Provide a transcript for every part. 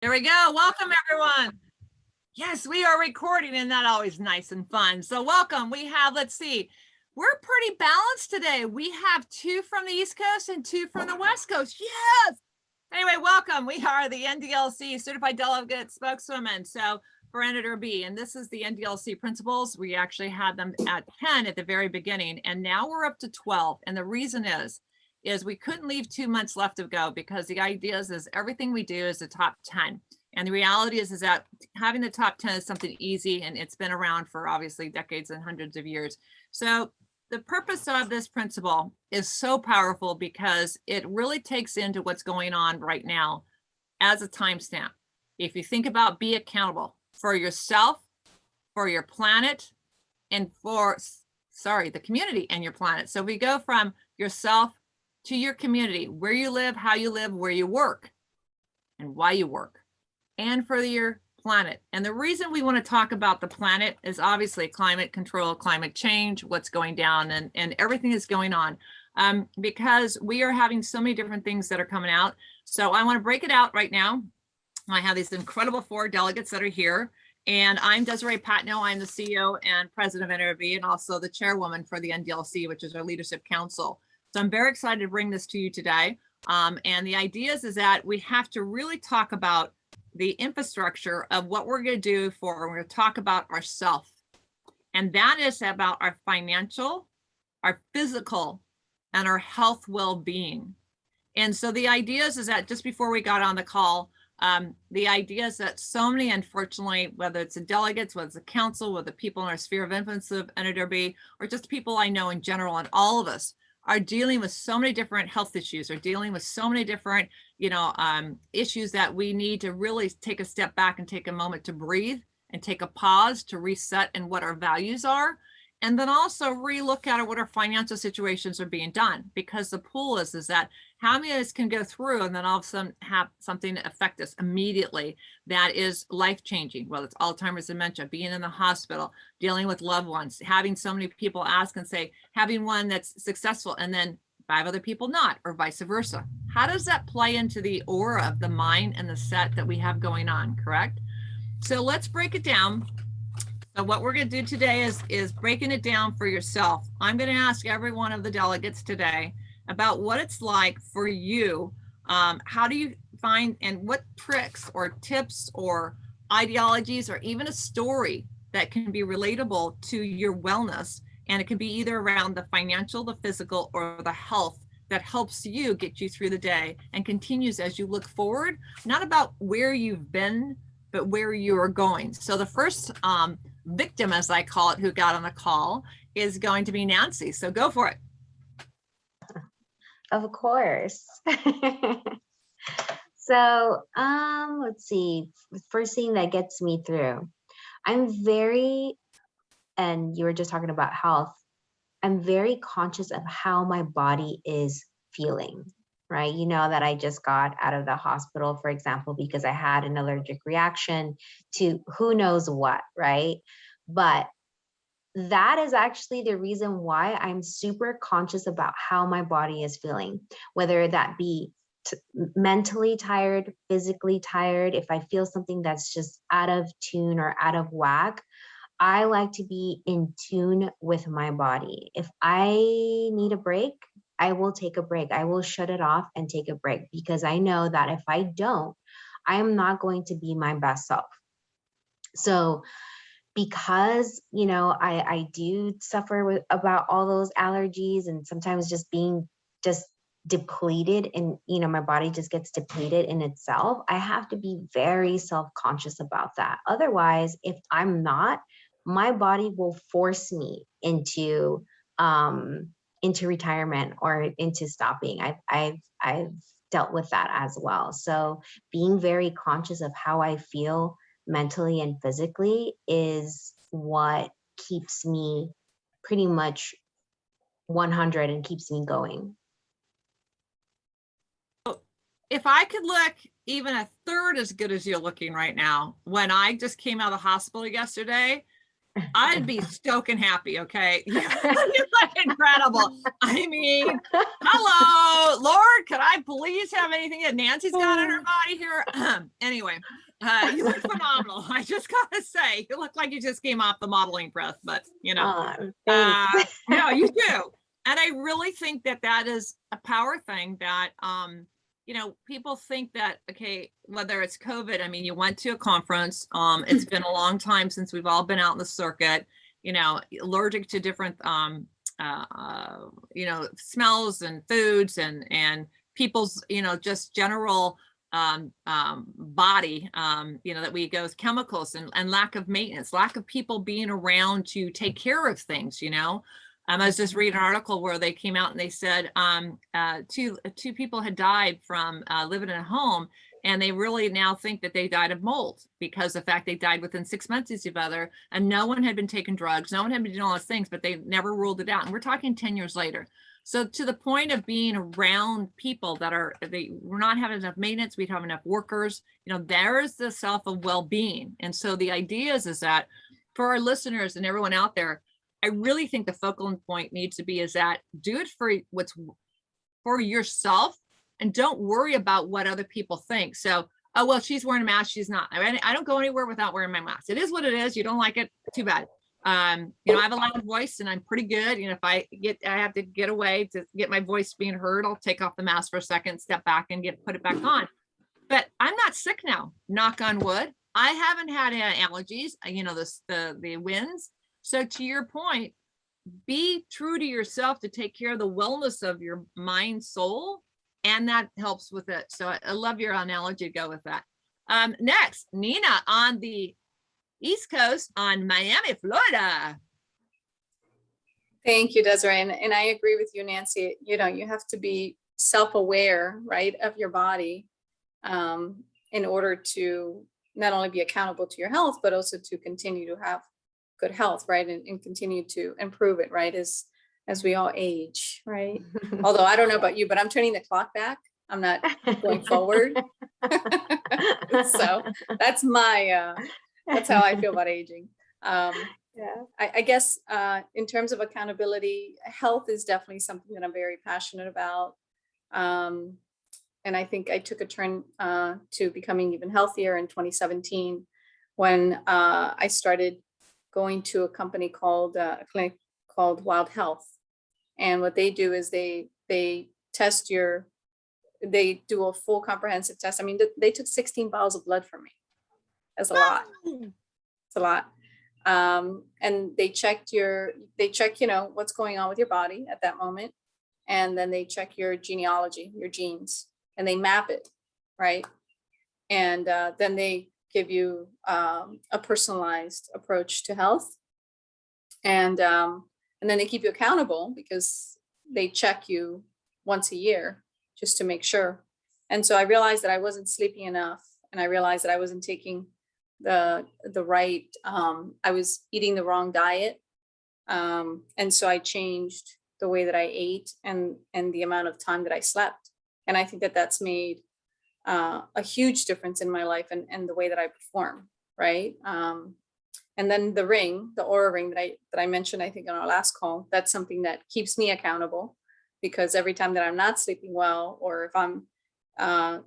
There we go. Welcome, everyone. Yes, we are recording, and that's always nice and fun. So welcome. We have, let's see, we're pretty balanced today. We have 2 from the East Coast and 2 from the West Coast. Yes. Anyway, welcome. We are the NDILC Certified Delegate Spokeswomen. So for Editor B, and this is the NDILC principles. We actually had them at 10 at the very beginning, and now we're up to 12. And the reason is we couldn't leave 2 months left to go, because the idea is everything we do is the top 10. And the reality is that having the top 10 is something easy, and it's been around for obviously decades and hundreds of years. So the purpose of this principle is so powerful because it really takes into what's going on right now as a timestamp. If you think about be accountable for yourself, for your planet, and for, the community and your planet. So we go from yourself to your community, where you live, how you live, where you work, and why you work, and for your planet. And the reason we want to talk about the planet is obviously climate control, climate change, what's going down, and everything is going on, because we are having so many different things that are coming out. So I want to break it out right now. I have these incredible 4 delegates that are here, and I'm Desiree Patno. I'm the CEO and president of NRB, and also the chairwoman for the NDILC, which is our leadership council. So I'm very excited to bring this to you today. And the idea is that we have to really talk about the infrastructure of what we're going to do we're going to talk about ourselves. And that is about our financial, our physical, and our health well-being. And so the idea is that just before we got on the call, the idea is that so many, unfortunately, whether it's the delegates, whether it's the council, whether the people in our sphere of influence of NRB, or just people I know in general, and all of us are dealing with so many different health issues, are dealing with so many different, issues that we need to really take a step back and take a moment to breathe and take a pause to reset and what our values are. And then also relook at what our financial situations are being done, because the pool is that how many of us can go through and then all of a sudden have something affect us immediately that is life-changing, whether it's Alzheimer's, dementia, being in the hospital, dealing with loved ones, having so many people ask and say, having one that's successful and then 5 other people not, or vice versa. How does that play into the aura of the mind and the set that we have going on, correct? So let's break it down. So what we're going to do today is breaking it down for yourself. I'm going to ask every one of the delegates today about what it's like for you. How do you find, and what tricks or tips or ideologies or even a story that can be relatable to your wellness. And it can be either around the financial, the physical, or the health that helps you get you through the day and continues as you look forward, not about where you've been, but where you are going. So the first victim, as I call it, who got on the call is going to be Nancy. So go for it. Of course. So let's see. The first thing that gets me through, and you were just talking about health, I'm very conscious of how my body is feeling, right? You know that I just got out of the hospital, for example, because I had an allergic reaction to who knows what, right? But that is actually the reason why I'm super conscious about how my body is feeling, whether that be mentally tired, physically tired. If I feel something that's just out of tune or out of whack, I like to be in tune with my body. If I need a break, I will take a break. I will shut it off and take a break, because I know that if I don't, I am not going to be my best self. So because, I do suffer about all those allergies, and sometimes just being depleted, and, my body just gets depleted in itself, I have to be very self-conscious about that. Otherwise, if I'm not, my body will force me into retirement or into stopping. I've dealt with that as well. So being very conscious of how I feel mentally and physically is what keeps me pretty much 100 and keeps me going. If I could look even a third as good as you're looking right now, when I just came out of the hospital yesterday, I'd be stoking happy. Okay. It's like incredible. I mean, hello, Lord, could I please have anything that Nancy's got in her body here? Anyway, you look phenomenal. I just gotta say, you look like you just came off the modeling press, but Thanks. no, you do. And I really think that that is a power thing that, people think that, okay, whether it's COVID, I mean, you went to a conference, it's been a long time since we've all been out in the circuit, allergic to different, smells and foods and people's, just general body, that we go with chemicals and lack of maintenance, lack of people being around to take care of things, I was just reading an article where they came out and they said two people had died from living in a home, and they really now think that they died of mold because of the fact they died within 6 months of each other, and no one had been taking drugs, no one had been doing all those things, but they never ruled it out. And we're talking 10 years later. So to the point of being around people that we're not having enough maintenance, we don't have enough workers, there's the self of well-being. And so the idea is that for our listeners and everyone out there, I really think the focal point needs to be is that do it for what's for yourself, and don't worry about what other people think. So, oh, well, she's wearing a mask, she's not. I don't go anywhere without wearing my mask. It is what it is. You don't like it, too bad. I have a loud voice and I'm pretty good. If I have to get away to get my voice being heard, I'll take off the mask for a second, step back and put it back on. But I'm not sick now, knock on wood. I haven't had allergies, the winds. So to your point, be true to yourself to take care of the wellness of your mind, soul, and that helps with it. So I love your analogy to go with that. Next, Nina on the East Coast on Miami, Florida. Thank you, Desiree. And I agree with you, Nancy. You have to be self-aware, right, of your body in order to not only be accountable to your health, but also to continue to have good health, right? And continue to improve it, right? As we all age, right? Although I don't know about you, but I'm turning the clock back. I'm not going forward. So that's that's how I feel about aging. I guess in terms of accountability, health is definitely something that I'm very passionate about. And I think I took a turn to becoming even healthier in 2017 when I started going to a company called a clinic called Wild Health. And what they do is they test they do a full comprehensive test. I mean, they took 16 bottles of blood from me. That's a lot. It's a lot. And they check, what's going on with your body at that moment. And then they check your genealogy, your genes, and they map it, right? And then they give you a personalized approach to health. And then they keep you accountable because they check you once a year just to make sure. And so I realized that I wasn't sleeping enough, and I realized that I wasn't taking the right, I was eating the wrong diet. And so I changed the way that I ate and the amount of time that I slept. And I think that that's made a huge difference in my life and the way that I perform, right? And then the Oura ring that I mentioned, I think on our last call, that's something that keeps me accountable, because every time that I'm not sleeping well, or if I'm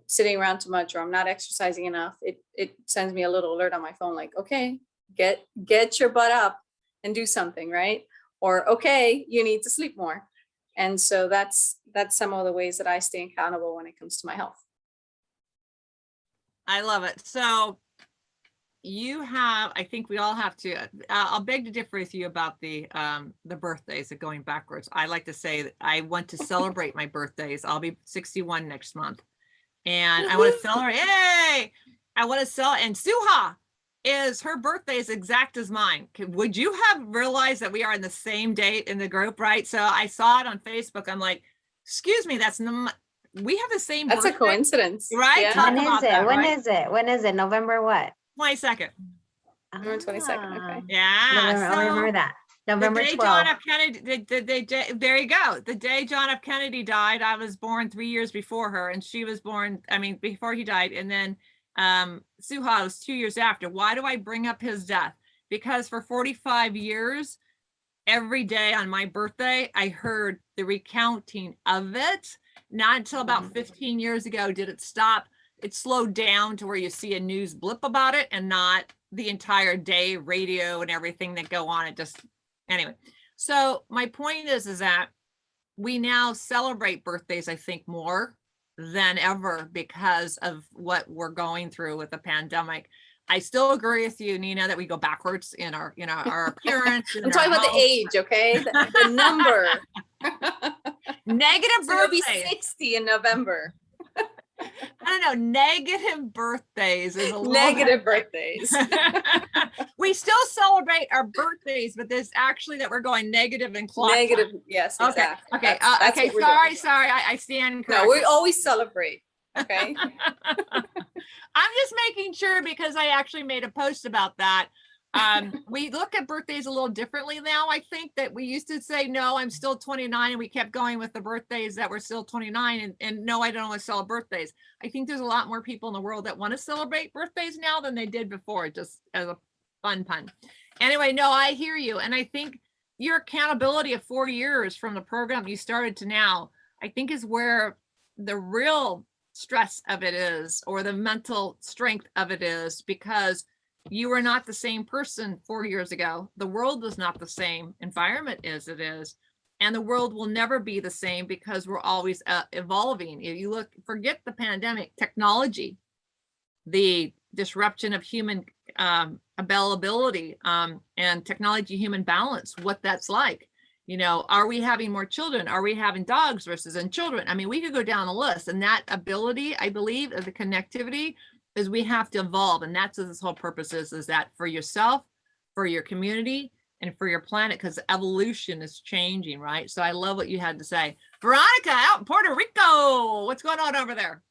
sitting around too much, or I'm not exercising enough, it sends me a little alert on my phone, like, okay, get your butt up and do something, right? Or, okay, you need to sleep more. And so that's some of the ways that I stay accountable when it comes to my health. I love it. So I think we all have to, I'll beg to differ with you about the birthdays of going backwards. I like to say that I want to celebrate my birthdays. I'll be 61 next month, and I want to celebrate. Yay! I want to celebrate. And Suha her birthday is exact as mine. Would you have realized that we are in the same date in the group, right? So I saw it on Facebook. I'm like, excuse me, we have the same That's birthday, a coincidence, right? Yeah. When is it? When is it? When is it? November what? 22nd. November 22nd. Okay. Yeah. I remember that. November 12th. John F. Kennedy, there you go. The day John F. Kennedy died, I was born 3 years before her, and she was born, before he died. And then Suha was 2 years after. Why do I bring up his death? because for 45 years, every day on my birthday, I heard the recounting of it. Not until about 15 years ago did it stop. It slowed down to where you see a news blip about it and not the entire day radio and everything that go on. It just, anyway. So my point is that we now celebrate birthdays, I think, more than ever because of what we're going through with the pandemic. I still agree with you, Nina, that we go backwards in our, our appearance. I'm talking about the age, okay? The number. Negative So you'll be birthdays. 60 in November. I don't know. Negative birthdays is a little Negative birthdays. We still celebrate our birthdays, but there's actually that we're going negative and clock. Negative, yes, Okay. exactly. Okay. That's Okay. what we're doing. Sorry. I stand No, corrected. we always celebrate. Okay. I'm just making sure because I actually made a post about that. We look at birthdays a little differently now. I think that we used to say, no, I'm still 29, and we kept going with the birthdays that were still 29 and no, I don't want to celebrate birthdays. I think there's a lot more people in the world that want to celebrate birthdays now than they did before, just as a fun pun. Anyway, no, I hear you. And I think your accountability of 4 years from the program you started to now, I think is where the real stress of it is, or the mental strength of it is, because you are not the same person 4 years ago. The world is not the same. Environment is, it is. And the world will never be the same because we're always evolving. If you look, forget the pandemic, technology, the disruption of human availability and technology, human balance, what that's like. Are we having more children? Are we having dogs versus in children? I mean, we could go down the list, and that ability, I believe, of the connectivity is we have to evolve. And that's what this whole purpose is that for yourself, for your community, and for your planet, because evolution is changing, right? So I love what you had to say. Veronica out in Puerto Rico. What's going on over there?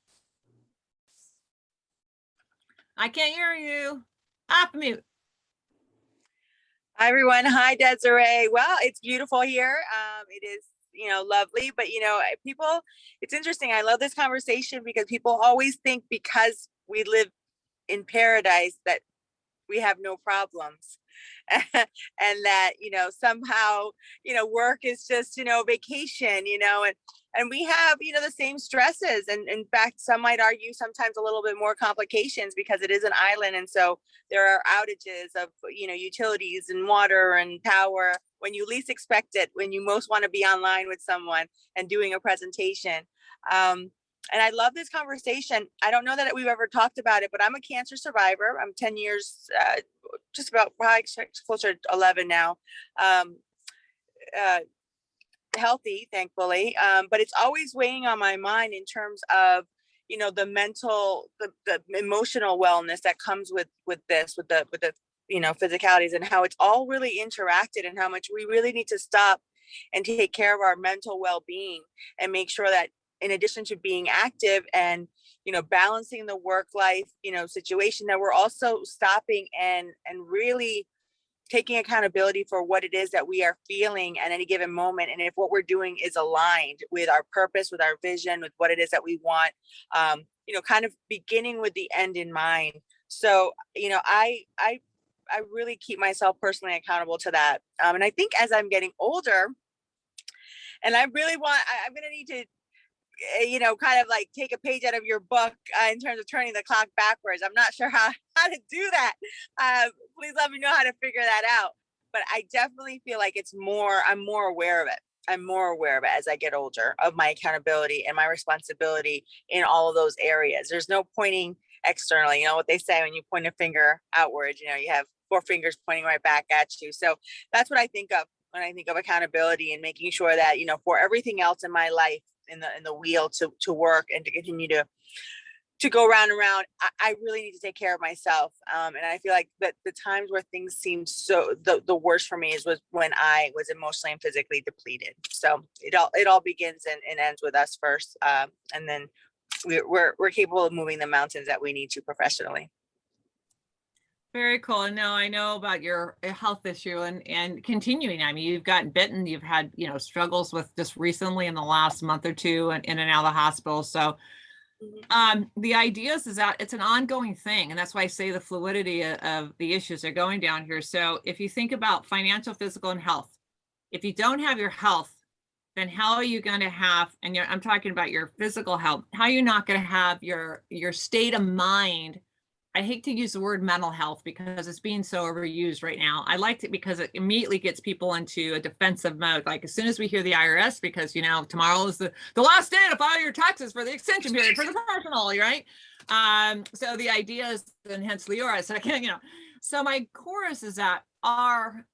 I can't hear you. Off mute. Hi, everyone. Hi, Desiree. Well, it's beautiful here. It is, lovely, but, people, it's interesting. I love this conversation because people always think because we live in paradise that we have no problems. And that, somehow, work is just, vacation, and we have, the same stresses. And in fact, some might argue sometimes a little bit more complications because it is an island. And so there are outages of, utilities and water and power when you least expect it, when you most want to be online with someone and doing a presentation. And I love this conversation. I don't know that we've ever talked about it, but I'm a cancer survivor. I'm 10 years, just about probably closer to 11 now, healthy, thankfully. But it's always weighing on my mind in terms of, the mental, the emotional wellness that comes with this, with the physicalities, and how it's all really interacted, and how much we really need to stop and take care of our mental well-being and make sure that in addition to being active and, balancing the work life, situation, that we're also stopping and really taking accountability for what it is that we are feeling at any given moment. And if what we're doing is aligned with our purpose, with our vision, with what it is that we want, kind of beginning with the end in mind. So, I really keep myself personally accountable to that. And I think as I'm getting older, and I really I'm going to need to, kind of like take a page out of your book in terms of turning the clock backwards. I'm not sure how to do that. Please let me know how to figure that out. But I definitely feel like I'm more aware of it. I'm more aware of it as I get older, of my accountability and my responsibility in all of those areas. There's no pointing externally. What they say, when you point a finger outwards, you have 4 fingers pointing right back at you. So that's what I think of when I think of accountability, and making sure that, for everything else in my life, in the wheel to work and to continue to go round and round, I really need to take care of myself. And I feel like that the times where things seem so the worst for me was when I was emotionally and physically depleted. So it all begins and ends with us first, and then we're capable of moving the mountains that we need to professionally. Very cool. And now I know about your health issue and continuing. I mean, you've gotten bitten, you've had, struggles with just recently in the last month or two and in and out of the hospital. So The idea is that it's an ongoing thing. And that's why I say the fluidity of the issues are going down here. So if you think about financial, physical, and health, if you don't have your health, then how are you going to have, and I'm talking about your physical health, how are you not going to have your state of mind? I hate to use the word mental health because it's being so overused right now. I liked it because it immediately gets people into a defensive mode. Like as soon as we hear the IRS, because tomorrow is the last day to file your taxes for the extension period for the personal, right? So the idea is, and hence Leora, so I can't, so my chorus is that our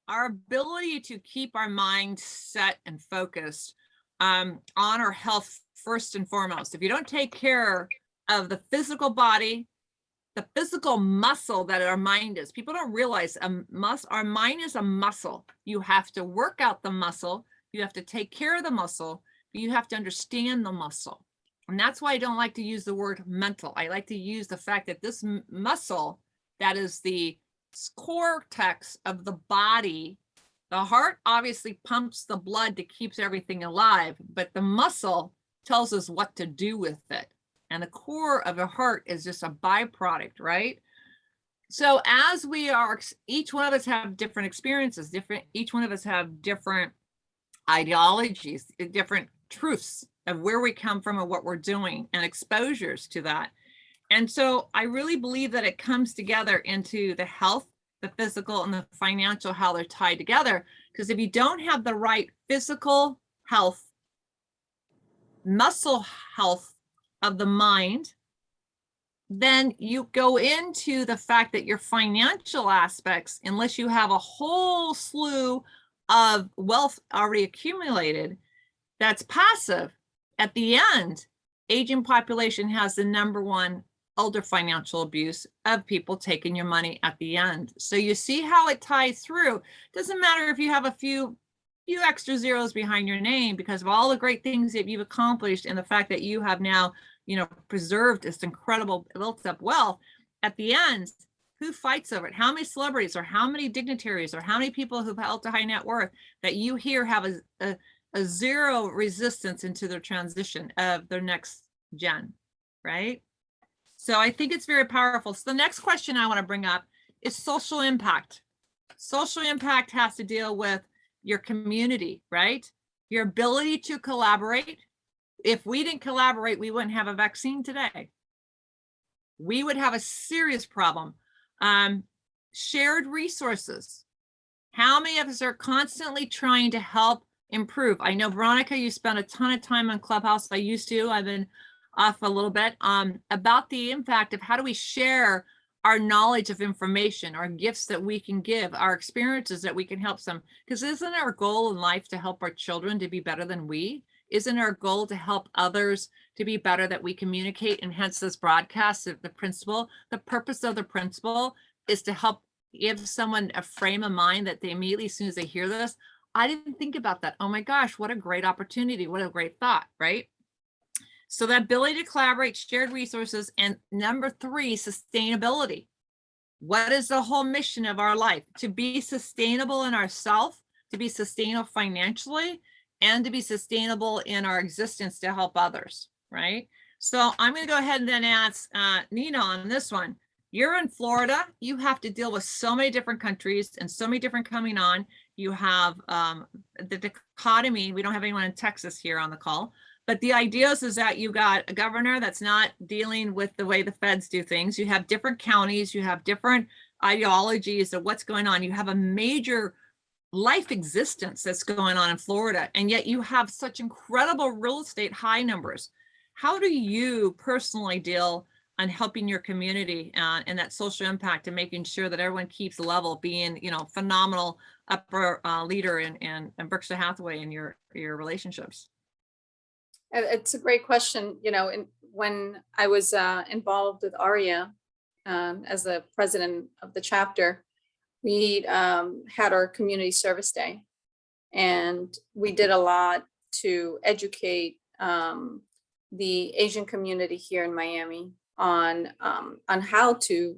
ability to keep our mind set and focused on our health first and foremost. If you don't take care of the physical body, the physical muscle that our mind is, people don't realize our mind is a muscle. You have to work out the muscle. You have to take care of the muscle. But you have to understand the muscle. And that's why I don't like to use the word mental. I like to use the fact that this muscle, that is the cortex of the body. The heart obviously pumps the blood that keeps everything alive, but the muscle tells us what to do with it. And the core of the heart is just a byproduct, right? So as we are, each one of us have different experiences, each one of us have different ideologies, different truths of where we come from and what we're doing and exposures to that. And so I really believe that it comes together into the health, the physical, and the financial, how they're tied together. Because if you don't have the right physical health, muscle health of the mind, then you go into the fact that your financial aspects, unless you have a whole slew of wealth already accumulated, that's passive. At the end, aging population has the number one older financial abuse of people taking your money at the end. So you see how it ties through. Doesn't matter if you have a few extra zeros behind your name because of all the great things that you've accomplished and the fact that you have now, preserved this incredible built up wealth. At the end, who fights over it? How many celebrities or how many dignitaries or how many people who've held a high net worth that you hear have a zero resistance into their transition of their next gen, right? So I think it's very powerful. So the next question I want to bring up is social impact. Social impact has to deal with your community, right? Your ability to collaborate. If we didn't collaborate, we wouldn't have a vaccine today. We would have a serious problem. Shared resources. How many of us are constantly trying to help improve? I know, Veronica, you spent a ton of time on Clubhouse. I used to. I've been off a little bit about the impact of how do we share our knowledge of information, our gifts that we can give, our experiences that we can help them. Because isn't our goal in life to help our children to be better than we? Isn't our goal to help others to be better, that we communicate? And hence this broadcast of the principle, the purpose of the principle is to help give someone a frame of mind that they immediately, as soon as they hear this, I didn't think about that. Oh my gosh, what a great opportunity. What a great thought, right? So the ability to collaborate, shared resources, and number 3, sustainability. What is the whole mission of our life? To be sustainable in ourselves, to be sustainable financially, and to be sustainable in our existence to help others, right? So I'm going to go ahead and then ask Nina on this one. You're in Florida. You have to deal with so many different countries and so many different coming on. You have the dichotomy. We don't have anyone in Texas here on the call. But the idea is that you got a governor that's not dealing with the way the feds do things. You have different counties. You have different ideologies of what's going on. You have a major life existence that's going on in Florida. And yet you have such incredible real estate high numbers. How do you personally deal on helping your community and that social impact and making sure that everyone keeps level, being, phenomenal upper leader in Berkshire Hathaway in your relationships? It's a great question. When I was involved with ARIA as the president of the chapter, we had our community service day, and we did a lot to educate the Asian community here in Miami on how to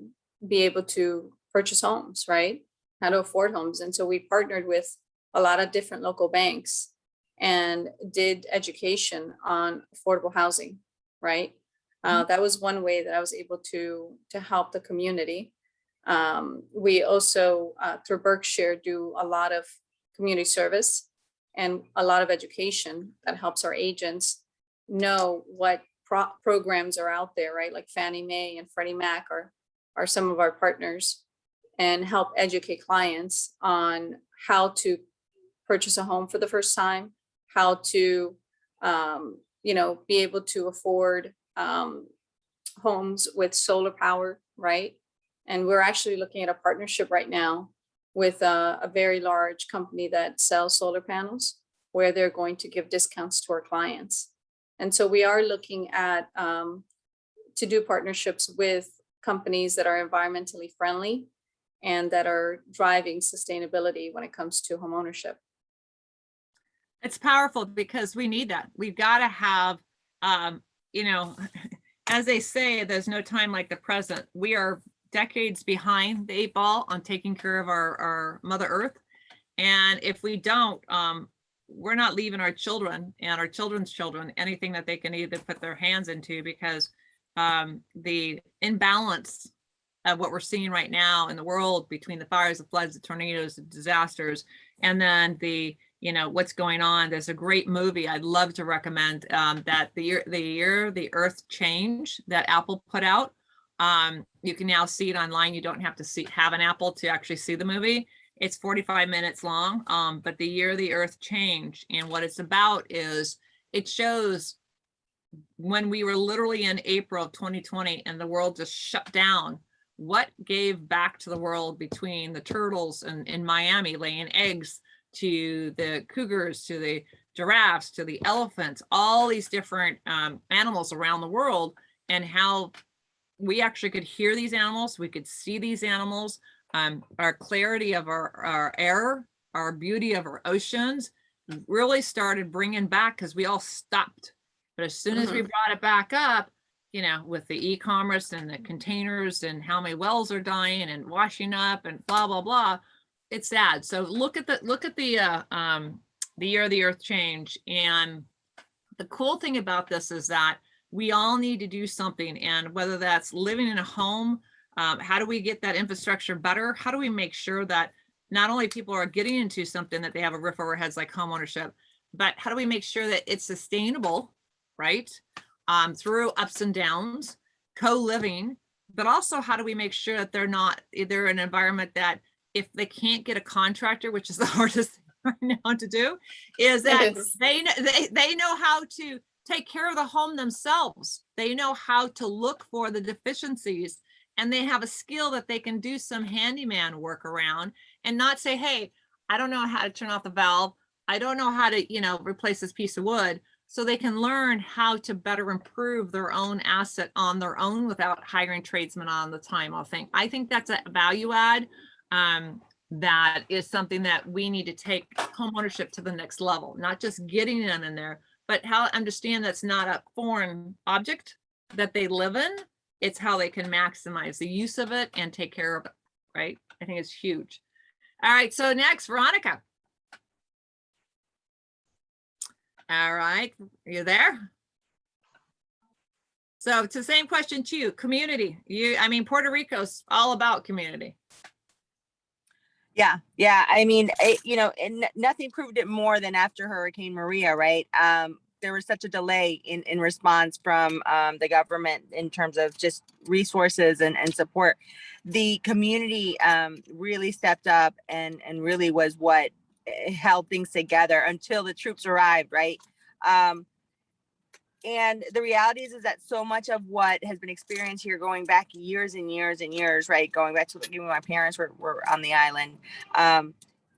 be able to purchase homes, right? How to afford homes. And so we partnered with a lot of different local banks and did education on affordable housing, right? That was one way that I was able to help the community. We also, through Berkshire, do a lot of community service and a lot of education that helps our agents know what programs are out there, right? Like Fannie Mae and Freddie Mac are some of our partners, and help educate clients on how to purchase a home for the first time, how to, be able to afford homes with solar power, right? And we're actually looking at a partnership right now with a very large company that sells solar panels, where they're going to give discounts to our clients. And so we are looking at to do partnerships with companies that are environmentally friendly and that are driving sustainability when it comes to homeownership. It's powerful because we need that. We've got to have, as they say, there's no time like the present. We are decades behind the 8 ball on taking care of our Mother Earth. And if we don't, we're not leaving our children and our children's children anything that they can either put their hands into, because the imbalance of what we're seeing right now in the world between the fires, the floods, the tornadoes, the disasters, and then the what's going on. There's a great movie I'd love to recommend, that the year the Earth Changed, that Apple put out. You can now see it online. You don't have to have an Apple to actually see the movie. It's 45 minutes long, but the year the Earth changed, and what it's about is it shows when we were literally in April of 2020 and the world just shut down, what gave back to the world between the turtles in Miami laying eggs, to the cougars, to the giraffes, to the elephants, all these different animals around the world, and how we actually could hear these animals, we could see these animals, our clarity of our air, our beauty of our oceans really started bringing back, because we all stopped. But as soon as we brought it back up, with the e-commerce and the containers and how many wells are dying and washing up and blah, blah, blah, it's sad. So look at the year the Earth changed. And the cool thing about this is that we all need to do something. And whether that's living in a home, how do we get that infrastructure better? How do we make sure that not only people are getting into something that they have a roof over their heads like homeownership, but how do we make sure that it's sustainable, right? Through ups and downs, co-living, but also how do we make sure that they're in an environment that if they can't get a contractor, which is the hardest thing right now to do, is that they know how to take care of the home themselves. They know how to look for the deficiencies, and they have a skill that they can do some handyman work around and not say, hey, I don't know how to turn off the valve. I don't know how to, replace this piece of wood. So they can learn how to better improve their own asset on their own without hiring tradesmen on the time. I think that's a value add. That is something that we need to take homeownership to the next level, not just getting them in there, but how understand that's not a foreign object that they live in. It's how they can maximize the use of it and take care of it, right? I think it's huge. All right, so next, Veronica. All right, you there? So it's the same question to you, community. Puerto Rico's all about community. Yeah. I mean, nothing proved it more than after Hurricane Maria, right? There was such a delay in response from the government in terms of just resources and support. The community really stepped up and really was what held things together until the troops arrived, right? And the reality is that so much of what has been experienced here going back years and years and years, right? Going back to when my parents were on the island,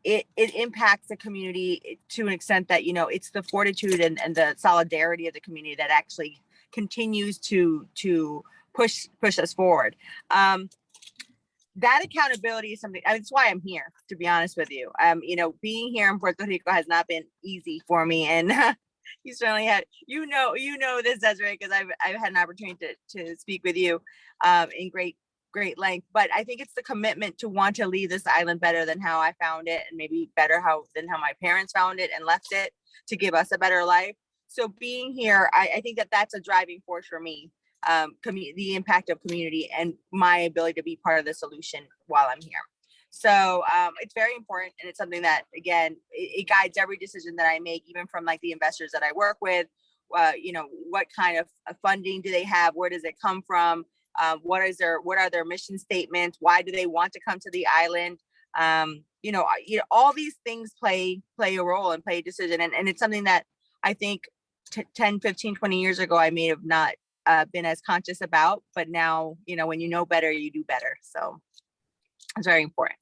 it impacts the community to an extent that, it's the fortitude and the solidarity of the community that actually continues to push us forward. That accountability is something, that's why I'm here, to be honest with you. Being here in Puerto Rico has not been easy for me. And you certainly had, this, Desiree, because I've had an opportunity to speak with you in great length. But I think it's the commitment to want to leave this island better than how I found it, and maybe better than how my parents found it and left it, to give us a better life. So being here, I think that's a driving force for me. the impact of community and my ability to be part of the solution while I'm here. So it's very important, and it's something that, again, it guides every decision that I make, even from like the investors that I work with. You know, what kind of funding do they have? Where does it come from? What are their mission statements? Why do they want to come to the island? You know, all these things play a role and play a decision. And it's something that I think 10, 15, 20 years ago, I may have not been as conscious about, but now, you know, when you know better, you do better. So it's very important.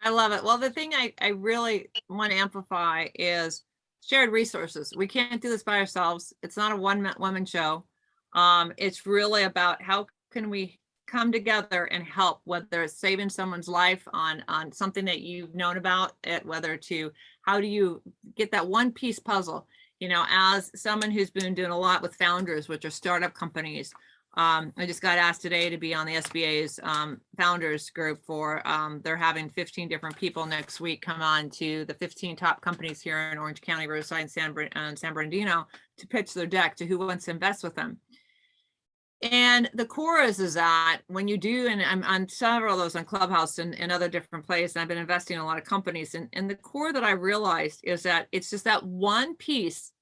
I love it. Well, the thing I really want to amplify is shared resources. We can't do this by ourselves. It's not a one-woman show. It's really about how can we come together and help, whether it's saving someone's life on something that you've known about, whether to how do you get that one piece puzzle. You know, as someone who's been doing a lot with founders, which are startup companies, I just got asked today to be on the SBA's founders group for, they're having 15 different people next week come on to the 15 top companies here in Orange County, Riverside, and San Bernardino to pitch their deck to who wants to invest with them. And the core is that when you do, and I'm on several of those on Clubhouse and other different places, and I've been investing in a lot of companies, and the core that I realized is that it's just that one piece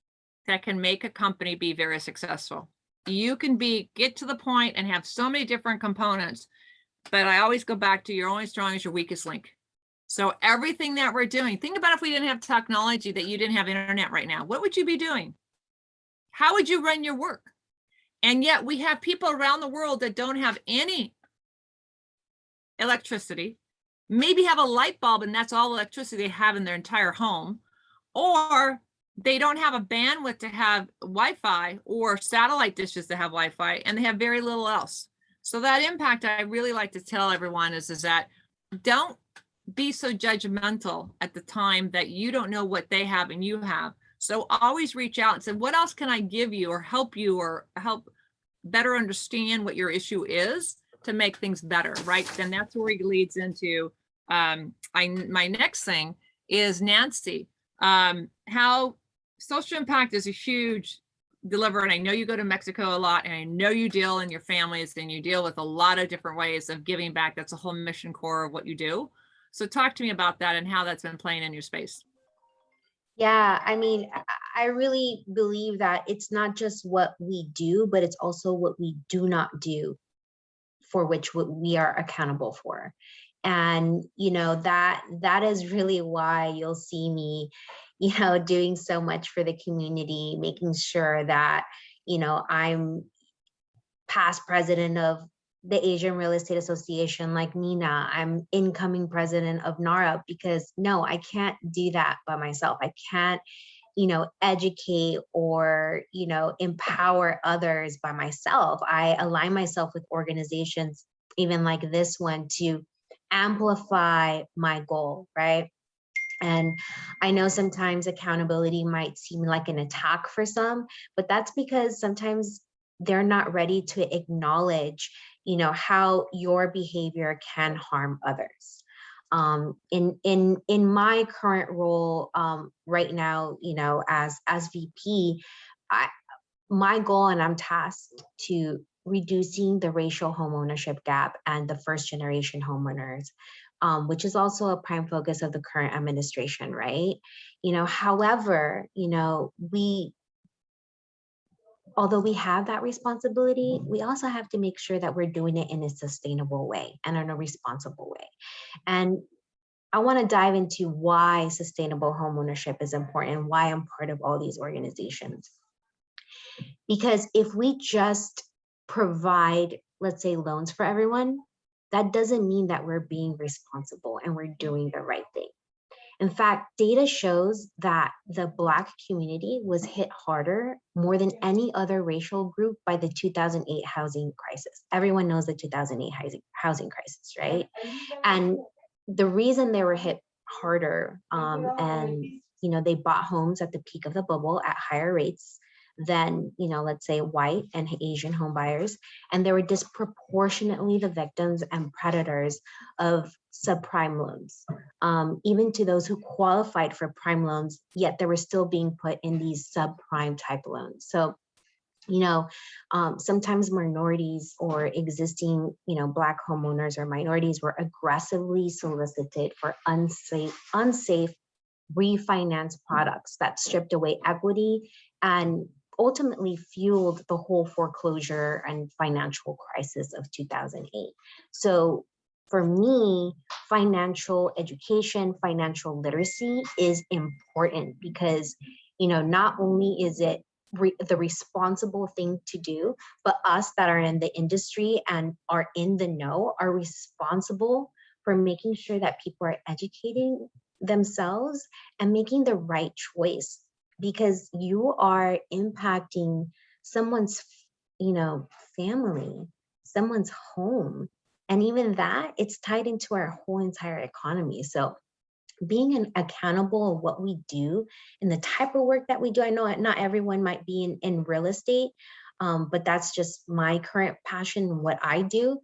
that can make a company be very successful. You can get to the point and have so many different components, but I always go back to you're only strong as your weakest link. So everything that we're doing, think about if we didn't have technology, that you didn't have internet right now, what would you be doing? How would you run your work? And yet we have people around the world that don't have any electricity, maybe have a light bulb and that's all electricity they have in their entire home, or they don't have a bandwidth to have Wi-Fi or satellite dishes to have Wi-Fi, and they have very little else. So that impact, I really like to tell everyone is that don't be so judgmental at the time that you don't know what they have and you have. So always reach out and say, what else can I give you or help better understand what your issue is to make things better, right? Then that's where it leads into my next thing is Nancy. How social impact is a huge deliver. And I know you go to Mexico a lot, and I know you deal in your families and you deal with a lot of different ways of giving back. That's a whole mission core of what you do. So talk to me about that and how that's been playing in your space. Yeah, I mean, I really believe that it's not just what we do, but it's also what we do not do, for which we are accountable for. And, you know, that is really why you'll see me, you know, doing so much for the community, making sure that, you know, I'm past president of the Asian Real Estate Association like Nina. I'm incoming president of NARA, because no, I can't do that by myself. I can't, you know, educate or, you know, empower others by myself. I align myself with organizations, even like this one, to amplify my goal, right? And I know sometimes accountability might seem like an attack for some, but that's because sometimes they're not ready to acknowledge, you know, how your behavior can harm others. In my current role right now, you know, as VP, my goal, and I'm tasked to reducing the racial homeownership gap and the first generation homeowners, which is also a prime focus of the current administration, right? You know, however, you know, although we have that responsibility, we also have to make sure that we're doing it in a sustainable way and in a responsible way. And I want to dive into why sustainable homeownership is important and why I'm part of all these organizations. Because if we just provide, let's say, loans for everyone, that doesn't mean that we're being responsible and we're doing the right thing. In fact, data shows that the Black community was hit harder, more than any other racial group, by the 2008 housing crisis. Everyone knows the 2008 housing crisis, right? And the reason they were hit harder, and you know, they bought homes at the peak of the bubble at higher rates than, you know, let's say white and Asian home buyers, and they were disproportionately the victims and predators of subprime loans, even to those who qualified for prime loans, yet they were still being put in these subprime type loans. So You know, sometimes minorities or existing, Black homeowners or minorities were aggressively solicited for unsafe refinance products that stripped away equity and ultimately fueled the whole foreclosure and financial crisis of 2008. So for me, financial education, financial literacy is important because, not only is it the responsible thing to do, but us that are in the industry and are in the know are responsible for making sure that people are educating themselves and making the right choice, because you are impacting someone's, family, someone's home. And even that, it's tied into our whole entire economy. So being accountable of what we do and the type of work that we do. I know not everyone might be in real estate, but that's just my current passion and what I do.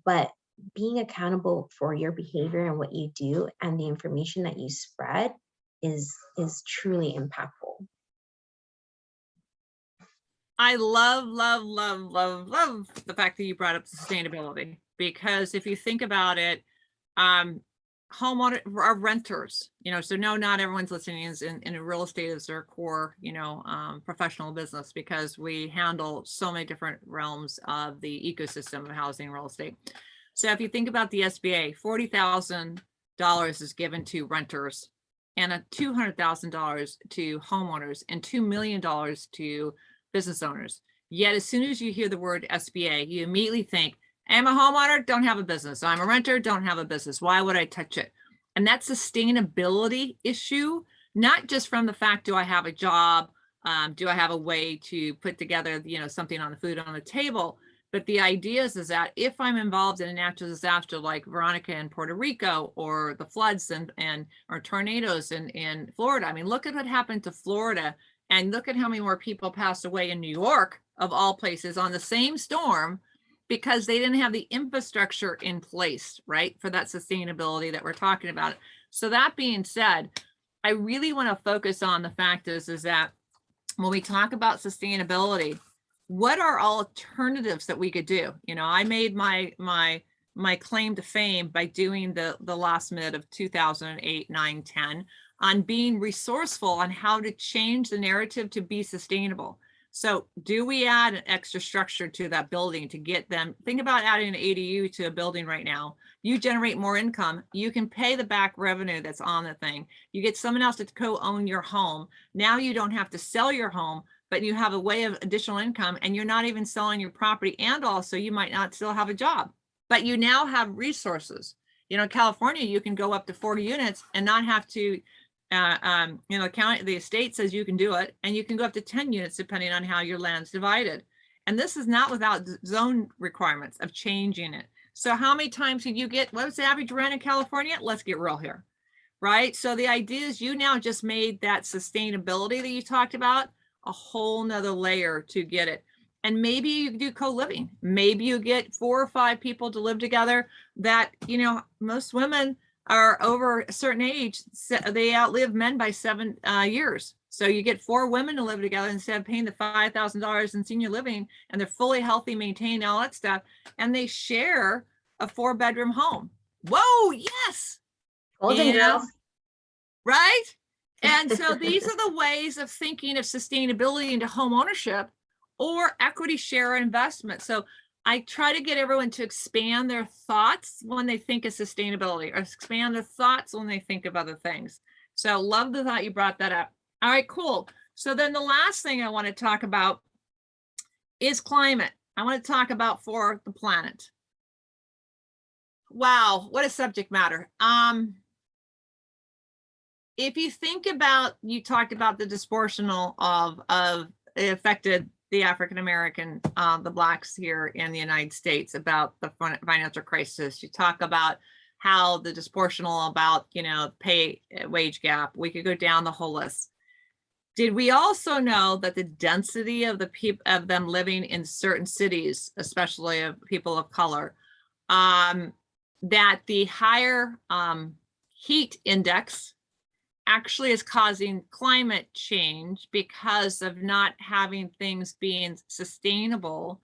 But being accountable for your behavior and what you do and the information that you spread is truly impactful. I love the fact that you brought up sustainability, because if you think about it, homeowner are renters, so no, not everyone's listening is in real estate as their core, professional business, because we handle so many different realms of the ecosystem of housing and real estate. So if you think about the SBA, $40,000 is given to renters and $200,000 to homeowners and $2 million to business owners. Yet as soon as you hear the word SBA, you immediately think, I'm a homeowner, don't have a business. I'm a renter, don't have a business. Why would I touch it? And that sustainability issue, not just from the fact, do I have a job? Do I have a way to put together, something on the food on the table? But the idea is that if I'm involved in a natural disaster like Veronica in Puerto Rico, or the floods or tornadoes in Florida, I mean, look at what happened to Florida, and look at how many more people passed away in New York, of all places, on the same storm, because they didn't have the infrastructure in place, right, for that sustainability that we're talking about. So that being said, I really want to focus on the fact is that when we talk about sustainability, what are alternatives that we could do? I made my claim to fame by doing the last minute of 2008, 9, 10 on being resourceful on how to change the narrative to be sustainable. So do we add an extra structure to that building to get them? Think about adding an ADU to a building right now. You generate more income. You can pay the back revenue that's on the thing. You get someone else to co-own your home. Now you don't have to sell your home, but you have a way of additional income, and you're not even selling your property. And also you might not still have a job, but you now have resources. In California, you can go up to 40 units and not have to, county, the estate says you can do it, and you can go up to 10 units depending on how your land's divided. And this is not without zone requirements of changing it. So how many times did you get, what was the average rent in California? Let's get real here, right? So the idea is you now just made that sustainability that you talked about a whole nother layer to get it. And maybe you do co-living. Maybe you get 4 or 5 people to live together that, most women are over a certain age, they outlive men by 7 years. So you get 4 women to live together instead of paying the $5,000 in senior living, and they're fully healthy, maintained, all that stuff, and they share a 4-bedroom home. Whoa, yes. Golden Girls. Right? And so these are the ways of thinking of sustainability into home ownership or equity share investment. So I try to get everyone to expand their thoughts when they think of sustainability, or expand their thoughts when they think of other things. So love the thought you brought that up. All right, cool. So then the last thing I want to talk about is climate. I want to talk about for the planet. Wow, what a subject matter. If you think about, you talked about the disproportional of it affected the African-American, the Blacks here in the United States, about the financial crisis. You talk about how the disproportional about, pay wage gap. We could go down the whole list. Did we also know that the density of the people of them living in certain cities, especially of people of color, that the higher heat index actually is causing climate change because of not having things being sustainable.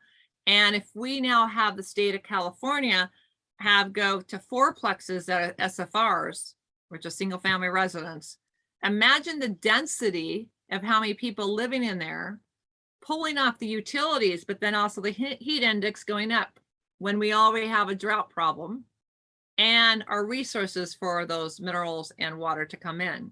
And if we now have the state of California have go to fourplexes that are SFRs, which are single family residents, imagine the density of how many people living in there, pulling off the utilities, but then also the heat index going up when we already have a drought problem and our resources for those minerals and water to come in.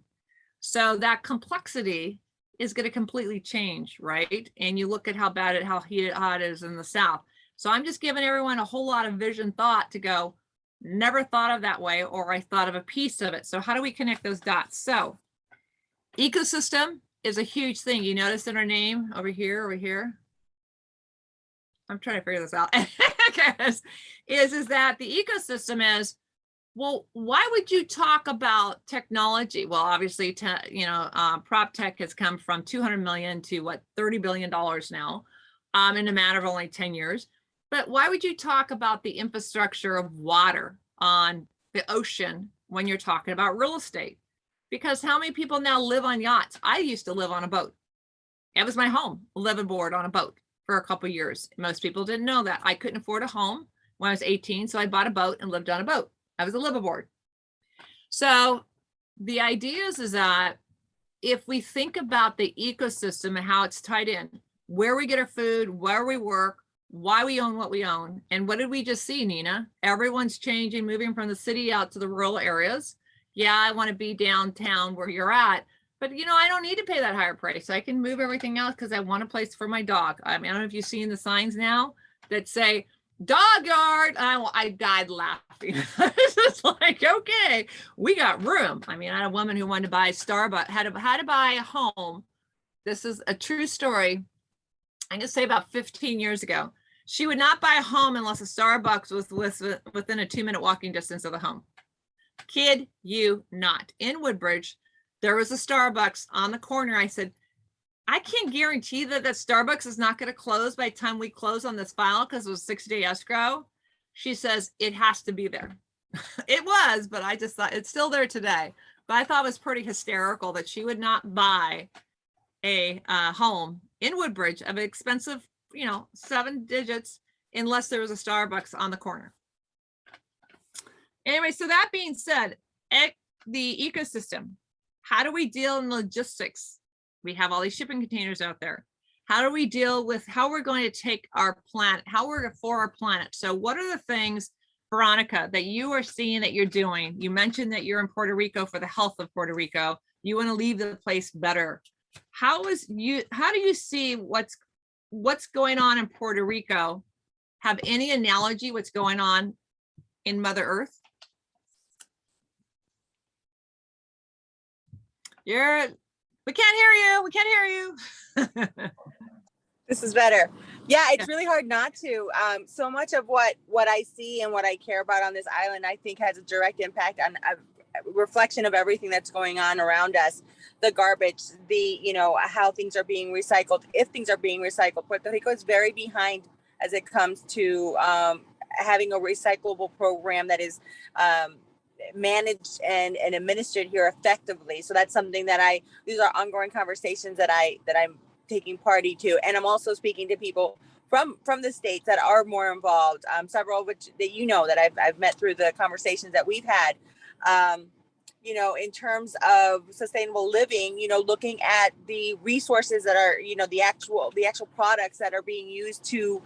So that complexity is going to completely change, right? And you look at how hot it is in the South. So I'm just giving everyone a whole lot of vision thought to go, never thought of that way, or I thought of a piece of it. So how do we connect those dots? So ecosystem is a huge thing. You notice in our name over here. I'm trying to figure this out. is that the ecosystem is, well, why would you talk about technology? Well, obviously, prop tech has come from 200 million to what, $30 billion now in a matter of only 10 years. But why would you talk about the infrastructure of water on the ocean when you're talking about real estate? Because how many people now live on yachts? I used to live on a boat. It was my home, live aboard on a boat for a couple of years. Most people didn't know that. I couldn't afford a home when I was 18, so I bought a boat and lived on a boat. I was a live aboard. So the idea is that if we think about the ecosystem and how it's tied in, where we get our food, where we work, why we own what we own. And what did we just see, Nina? Everyone's changing, moving from the city out to the rural areas. Yeah, I want to be downtown where you're at, but I don't need to pay that higher price. I can move everything else because I want a place for my dog. I mean, I don't know if you've seen the signs now that say dog yard. I died laughing. It's just like, okay, we got room. I mean, I had a woman who wanted to buy Starbucks, had to buy a home. This is a true story. I'm going to say about 15 years ago. She would not buy a home unless a Starbucks was within a 2-minute walking distance of the home. Kid you not. In Woodbridge, there was a Starbucks on the corner. I said, I can't guarantee that Starbucks is not going to close by the time we close on this file because it was 6-day escrow. She says, it has to be there. It was, but I just thought it's still there today. But I thought it was pretty hysterical that she would not buy a home in Woodbridge of an expensive, 7 digits unless there was a Starbucks on the corner. Anyway, so that being said, the ecosystem, how do we deal in logistics? We have all these shipping containers out there. How do we deal with how we're going to take our planet, how we're for our planet? So what are the things, Veronica, that you are seeing that you're doing? You mentioned that you're in Puerto Rico for the health of Puerto Rico. You want to leave the place better. How do you see what's going on in Puerto Rico? Have any analogy what's going on in Mother Earth? We can't hear you. This is better. Yeah, it's really hard not to. So much of what I see and what I care about on this island, I think has a direct impact on a reflection of everything that's going on around us. The garbage, how things are being recycled, if things are being recycled. Puerto Rico is very behind as it comes to having a recyclable program that is managed and administered here effectively. So that's something that these are ongoing conversations that I'm taking party to. And I'm also speaking to people from the states that are more involved, several of which that I've met through the conversations that we've had, in terms of sustainable living, looking at the resources that are, the actual products that are being used to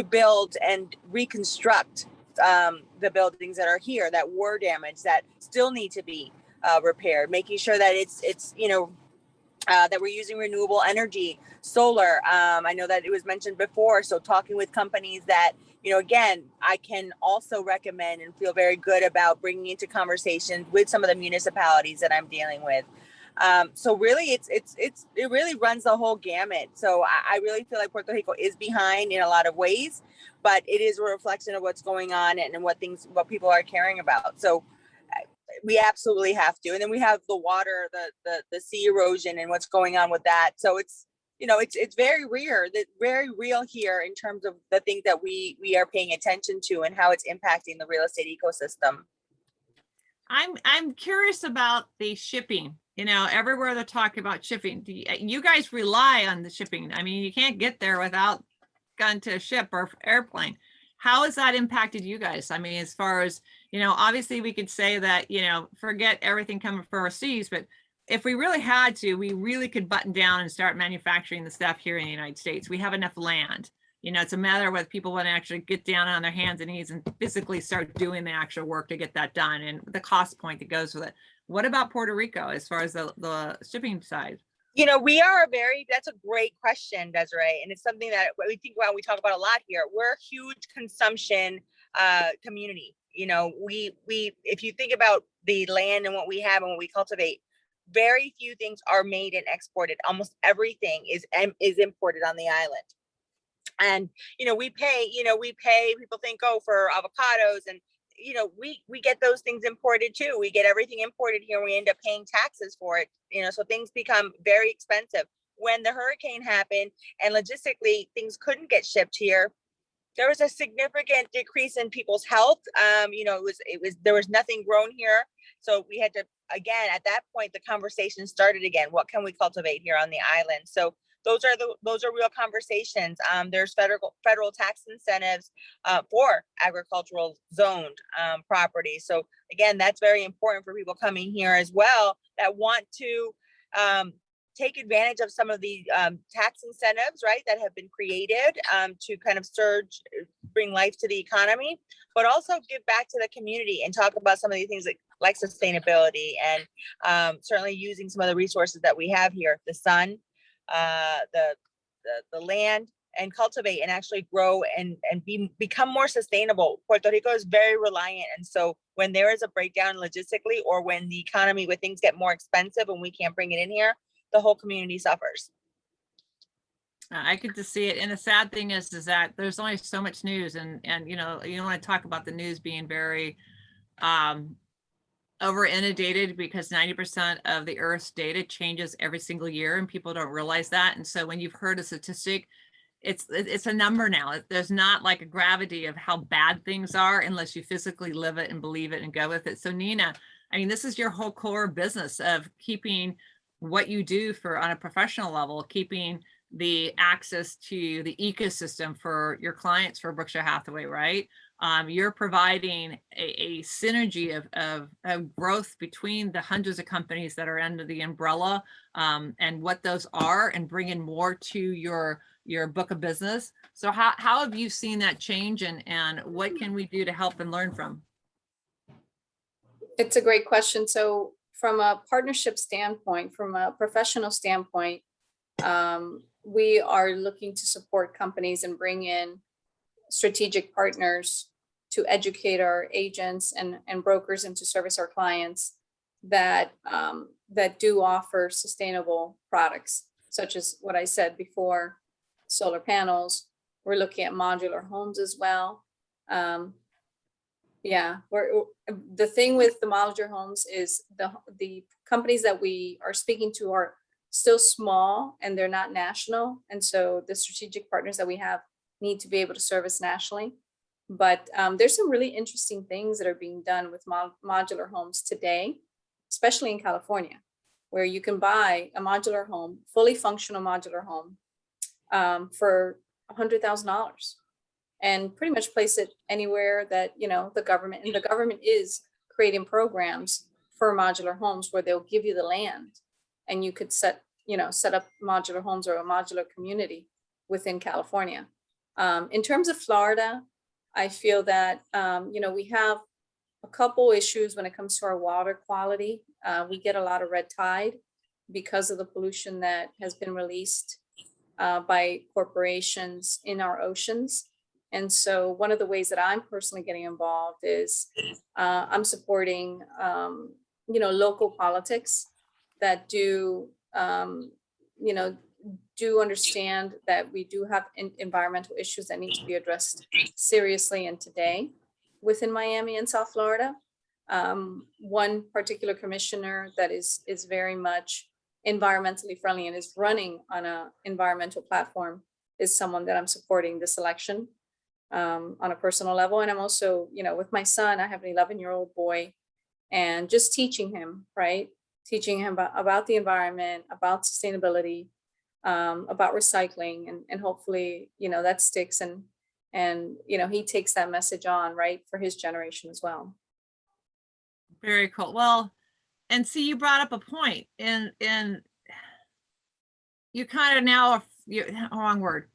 build and reconstruct the buildings that are here that were damaged, that still need to be repaired, making sure that it's that we're using renewable energy, solar. I know that it was mentioned before. So talking with companies that, again, I can also recommend and feel very good about bringing into conversations with some of the municipalities that I'm dealing with. So really, it really runs the whole gamut. So I really feel like Puerto Rico is behind in a lot of ways, but it is a reflection of what's going on and what people are caring about. So we absolutely have to. And then we have the water, the sea erosion and what's going on with that. So it's very real here in terms of the things that we are paying attention to and how it's impacting the real estate ecosystem. I'm curious about the shipping you know, everywhere they're talking about shipping, you guys rely on the shipping. I mean, you can't get there without going to a ship or airplane. How has that impacted you guys? I mean, as far as, you know, obviously we could say that, you know, forget everything coming from overseas, but if we really had to, we really could button down and start manufacturing the stuff here in the United States. We have enough land. You know, it's a matter of whether people want to actually get down on their hands and knees and physically start doing the actual work to get that done, and the cost point that goes with it. What about Puerto Rico as far as the shipping side? You know, that's a great question, Desiree. And it's something that we think about, we talk about a lot here. We're a huge consumption community. You know, if you think about the land and what we have and what we cultivate, very few things are made and exported. Almost everything is imported on the island. And, you know, we pay, people think, oh, for avocados, and, you know, we get those things imported too. We get everything imported here. We end up paying taxes for it, you know, so things become very expensive. When the hurricane happened and logistically things couldn't get shipped here, there was a significant decrease in people's health. You know, there was nothing grown here. So we had to, again, at that point, the conversation started again. What can we cultivate here on the island? So those are real conversations. There's federal tax incentives for agricultural zoned property. So again, that's very important for people coming here as well that want to take advantage of some of the tax incentives, right, that have been created to kind of bring life to the economy, but also give back to the community and talk about some of these things like sustainability and certainly using some of the resources that we have here, the sun, the land, and cultivate and actually grow and become more sustainable. Puerto Rico is very reliant. And so when there is a breakdown logistically, or when the economy, where things get more expensive and we can't bring it in here, the whole community suffers. I could just see it. And the sad thing is that there's only so much news, and you know, you don't want to talk about the news being very over inundated, because 90% of the Earth's data changes every single year, and people don't realize that. And so when you've heard a statistic, it's a number now. There's not like a gravity of how bad things are unless you physically live it and believe it and go with it. So Nina, I mean, this is your whole core business of keeping what you do on a professional level, keeping the access to the ecosystem for your clients, for Berkshire Hathaway, right? You're providing a synergy of growth between the hundreds of companies that are under the umbrella, and what those are, and bringing more to your book of business. So how have you seen that change, and what can we do to help and learn from? It's a great question. So from a partnership standpoint, from a professional standpoint, we are looking to support companies and bring in strategic partners to educate our agents and brokers and to service our clients that do offer sustainable products, such as what I said before, solar panels. We're looking at modular homes as well. The thing with the modular homes is the companies that we are speaking to are still small and they're not national. And so the strategic partners that we have need to be able to service nationally. But there's some really interesting things that are being done with modular homes today, especially in California, where you can buy a modular home, fully functional modular home, for $100,000 and pretty much place it anywhere that, you know, the government is creating programs for modular homes where they'll give you the land and you could set up modular homes or a modular community within California. In terms of Florida, I feel that, we have a couple issues when it comes to our water quality. We get a lot of red tide because of the pollution that has been released by corporations in our oceans. And so one of the ways that I'm personally getting involved is I'm supporting, local politics that do understand that we do have environmental issues that need to be addressed seriously and today within Miami and South Florida. One particular commissioner that is very much environmentally friendly and is running on an environmental platform is someone that I'm supporting this election on a personal level. And I'm also, with my son, I have an 11-year-old boy, and just teaching him, right, teaching him about the environment, about sustainability, about recycling, and hopefully, that sticks, and he takes that message on, right, for his generation as well. Very cool. Well, and see, you brought up a point, and you kind of now, wrong word.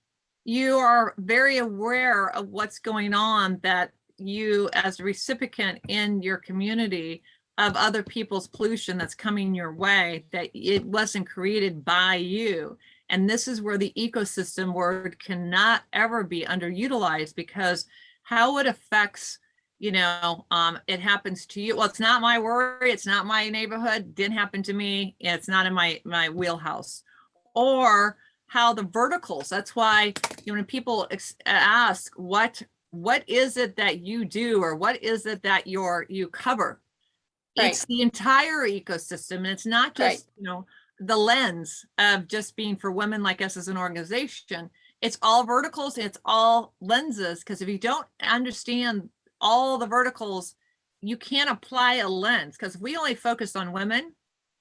You are very aware of what's going on, that you as a recipient in your community of other people's pollution that's coming your way, that it wasn't created by you. And this is where the ecosystem word cannot ever be underutilized, because how it affects, it happens to you. Well, it's not my worry. It's not my neighborhood. Didn't happen to me. It's not in my wheelhouse. Or how the verticals, that's why, when people ask, what is it that you do, or what is it that you cover? Right. It's the entire ecosystem. And it's not just, the lens of just being for women like us as an organization. It's all verticals. It's all lenses. Because if you don't understand all the verticals, you can't apply a lens. Because if we only focus on women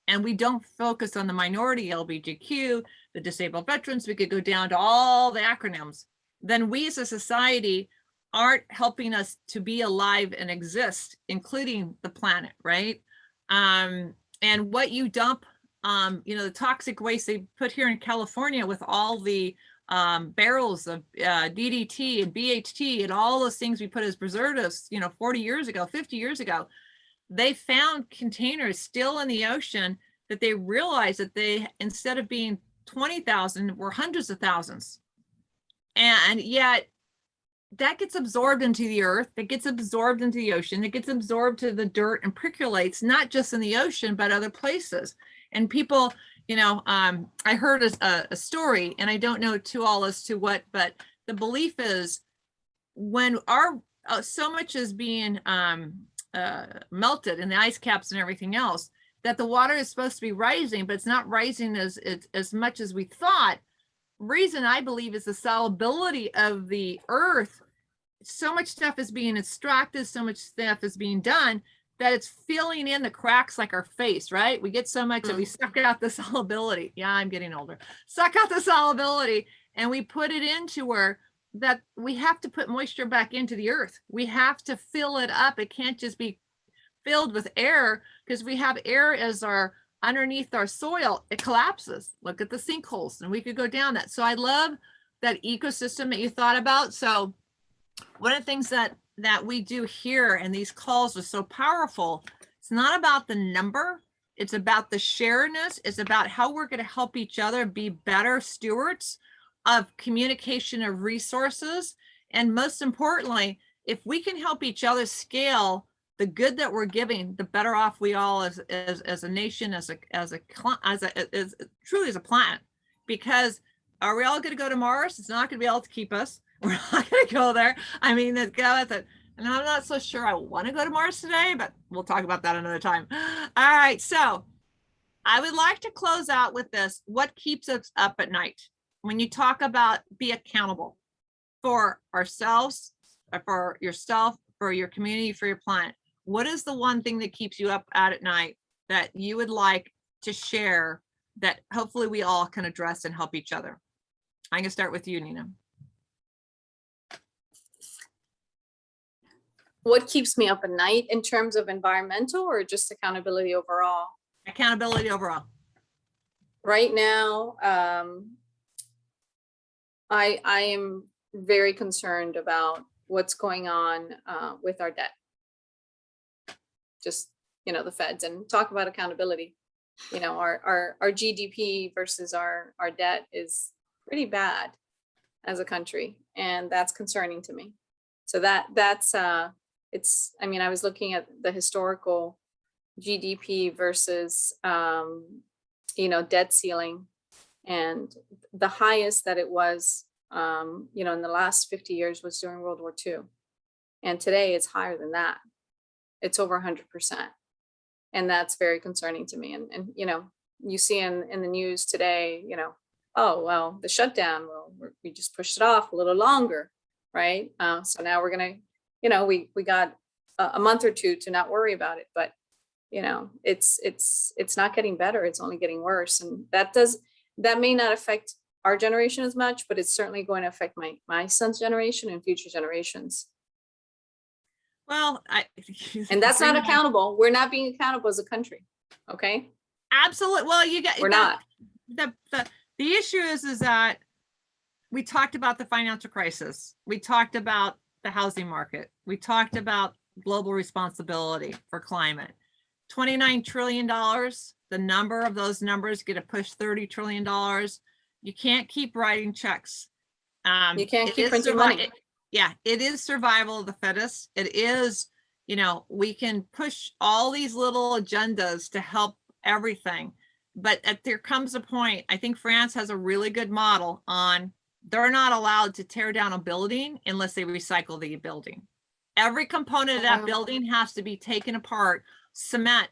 and we don't focus on the minority, LGBTQ, the disabled veterans, we could go down to all the acronyms, then we as a society aren't helping us to be alive and exist, including the planet, right? And what you dump, the toxic waste they put here in California with all the barrels of DDT and BHT and all those things we put as preservatives, 40 years ago, 50 years ago, they found containers still in the ocean that they realized that they, instead of being 20,000, were hundreds of thousands. And yet that gets absorbed into the earth, that gets absorbed into the ocean, it gets absorbed to the dirt and percolates, not just in the ocean, but other places. And people, I heard a story, and I don't know to all as to what, but the belief is when our so much is being melted in the ice caps and everything else, that the water is supposed to be rising, but it's not rising as much as we thought. Reason I believe is the solubility of the earth. So much stuff is being extracted, so much stuff is being done, that it's filling in the cracks like our face, right? We get so much that we suck out the solubility. Yeah, I'm getting older. Suck out the solubility, and we put it into where that we have to put moisture back into the earth. We have to fill it up. It can't just be filled with air, because we have air as our underneath our soil, it collapses. Look at the sinkholes, and we could go down that. So I love that ecosystem that you thought about. So one of the things that we do here, and these calls are so powerful, it's not about the number, it's about the sharedness. It's about how we're going to help each other be better stewards of communication, of resources. And most importantly, if we can help each other scale the good that we're giving, the better off we all as a nation, as truly as a planet. Because are we all going to go to Mars? It's not going to be able to keep us. We're not going to go there. I mean, and I'm not so sure I want to go to Mars today, but we'll talk about that another time. All right, so I would like to close out with this. What keeps us up at night? When you talk about be accountable for ourselves, for yourself, for your community, for your planet, what is the one thing that keeps you up at night that you would like to share that hopefully we all can address and help each other? I'm going to start with you, Nina. What keeps me up at night in terms of environmental, or just accountability overall? Accountability overall. Right now, I am very concerned about what's going on with our debt. Just, the feds, and talk about accountability. Our GDP versus our debt is pretty bad as a country, and that's concerning to me. So that's I was looking at the historical GDP versus debt ceiling, and the highest that it was in the last 50 years was during World War II, and today it's higher than that. It's over 100%, and that's very concerning to me. And you see in the news today, oh well, the shutdown, we just pushed it off a little longer, right? So now we're gonna, we got a month or two to not worry about it. But you know, it's not getting better, it's only getting worse. And that may not affect our generation as much, but it's certainly going to affect my son's generation and future generations. Well, and that's not accountable. We're not being accountable as a country. Okay. Absolutely. Well, we're not. The issue is that we talked about the financial crisis. We talked about the housing market. We talked about global responsibility for climate. $29 trillion, the number of those numbers get to push $30 trillion. You can't keep writing checks. You can't keep printing money. It is survival of the fittest. It is, you know, we can push all these little agendas to help everything. But there comes a point, I think France has a really good model on, they're not allowed to tear down a building unless they recycle the building. Every component of that building has to be taken apart, cement,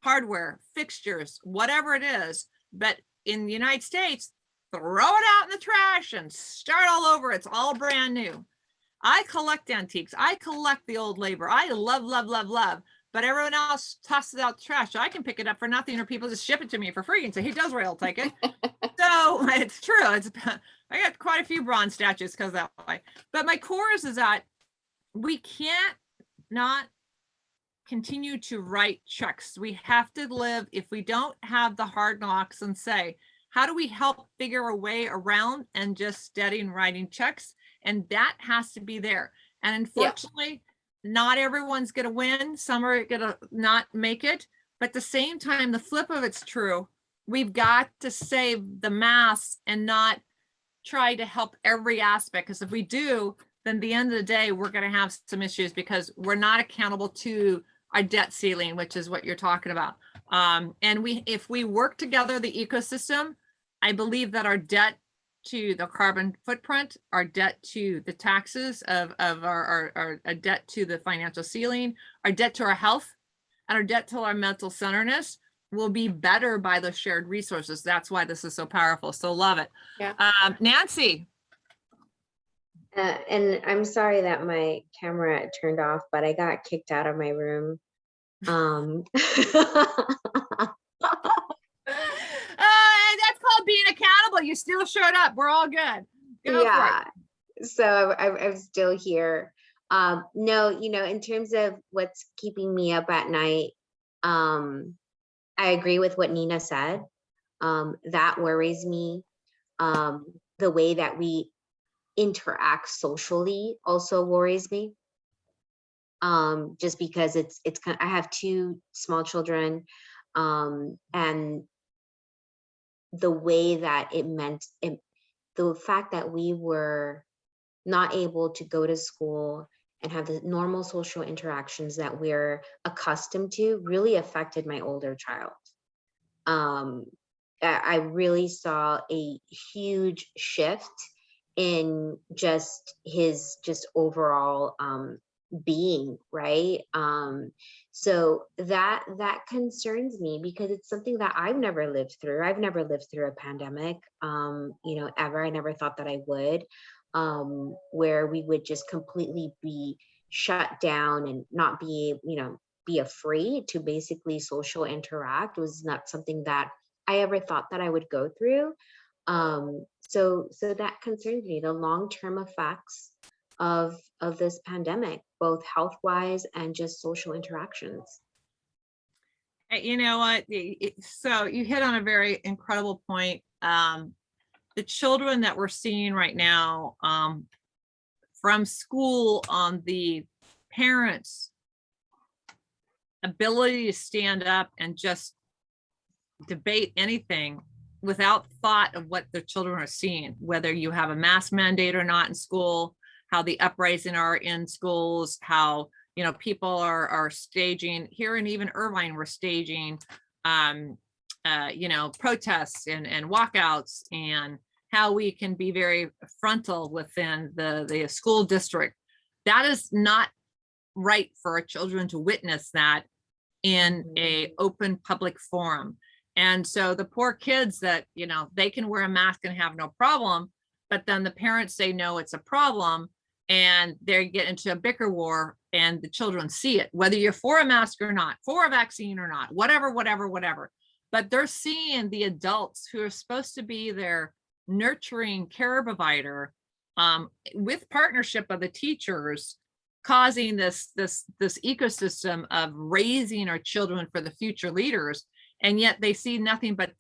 hardware, fixtures, whatever it is. But in the United States, throw it out in the trash and start all over. It's all brand new. I collect antiques. I collect the old labor. I love, love, love, love. But everyone else tosses out the trash. So I can pick it up for nothing, or people just ship it to me for free and say, "Hey, Desiree, I'll take it." So it's true. I got quite a few bronze statues because that way. But my core is that we can't not continue to write checks. We have to live, if we don't have the hard knocks and say, how do we help figure a way around and just steady and writing checks? And that has to be there. And unfortunately, not everyone's going to win. Some are going to not make it. But at the same time, the flip of it's true. We've got to save the mass and not try to help every aspect. Because if we do, then at the end of the day, we're going to have some issues because we're not accountable to our debt ceiling, which is what you're talking about. And if we work together, the ecosystem, I believe that our debt to the carbon footprint, our debt to the taxes of our debt to the financial ceiling, our debt to our health, and our debt to our mental centeredness will be better by the shared resources. That's why this is so powerful. So love it. Yeah. Nancy. And I'm sorry that my camera turned off, but I got kicked out of my room. That's called being accountable. You still showed up. We're all good. Go for it. So I'm still here. No, in terms of what's keeping me up at night, I agree with what Nina said. That worries me. The way that we interact socially also worries me. Just because it's kind of, I have 2 small children, and the way that the fact that we were not able to go to school and have the normal social interactions that we're accustomed to really affected my older child. I really saw a huge shift in just his overall being, right? So that concerns me because it's something that I've never lived through. I've never lived through a pandemic, ever. I never thought that I would, where we would just completely be shut down and not be afraid to basically social interact. It was not something that I ever thought that I would go through. So that concerns me, the long-term effects of this pandemic, both health-wise and just social interactions. You know what? So you hit on a very incredible point. The children that we're seeing right now from school, on the parents' ability to stand up and just debate anything without thought of what the children are seeing, whether you have a mask mandate or not in school, how the uprising are in schools, how people are staging here, and even Irvine we're staging protests and walkouts, and how we can be very frontal within the school district. That is not right for our children to witness that in a open public forum. And so the poor kids that, they can wear a mask and have no problem, but then the parents say, no, it's a problem. and they get into a bicker war, and the children see it, whether you're for a mask or not, for a vaccine or not, whatever. But they're seeing the adults who are supposed to be their nurturing care provider, with partnership of the teachers, causing this ecosystem of raising our children for the future leaders, and yet they see nothing but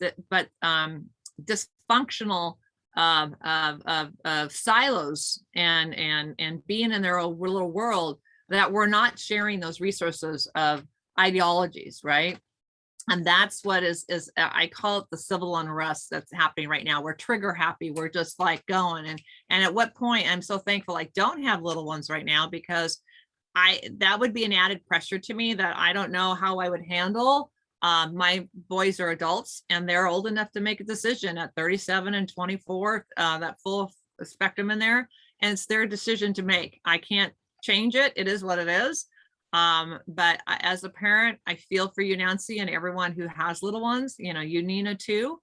dysfunctional of silos and being in their own little world, that we're not sharing those resources of ideologies, right? And that's what is I call it the civil unrest that's happening right now. We're trigger happy. We're just like going. And at what point, I'm so thankful I don't have little ones right now, because that would be an added pressure to me that I don't know how I would handle. My boys are adults, and they're old enough to make a decision at 37 and 24, that full spectrum in there. And it's their decision to make. I can't change it. It is what it is. But as a parent, I feel for you, Nancy, and everyone who has little ones, you Nina too.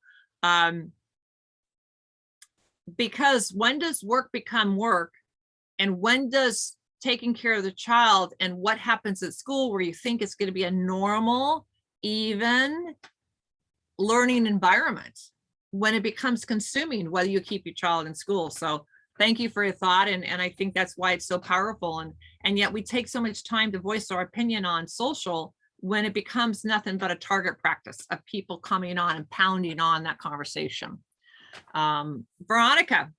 Because when does work become work? And when does taking care of the child and what happens at school, where you think it's going to be a normal, even learning environment, when it becomes consuming, whether you keep your child in school? So thank you for your thought. And I think that's why it's so powerful. And yet we take so much time to voice our opinion on social, when it becomes nothing but a target practice of people coming on and pounding on that conversation. Veronica.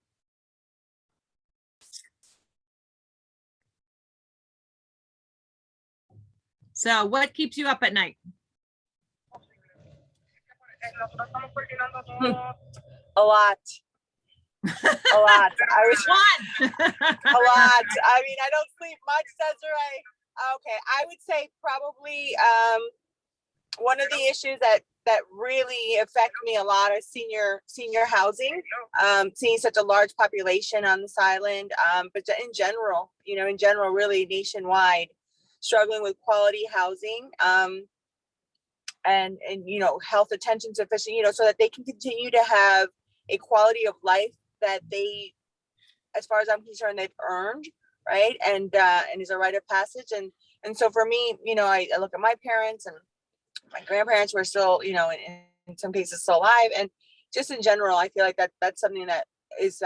So what keeps you up at night? A lot. A lot. I was a lot. I mean, I don't sleep much, Desiree. Okay, I would say probably one of the issues that really affect me a lot is senior housing. Seeing such a large population on this island, but in general, really nationwide, struggling with quality housing, and health attention sufficient, so that they can continue to have a quality of life that they, as far as I'm concerned, they've earned, right? And is a rite of passage. And so for me, I look at my parents and my grandparents who are still, in some cases still alive. And just in general, I feel like that's something that is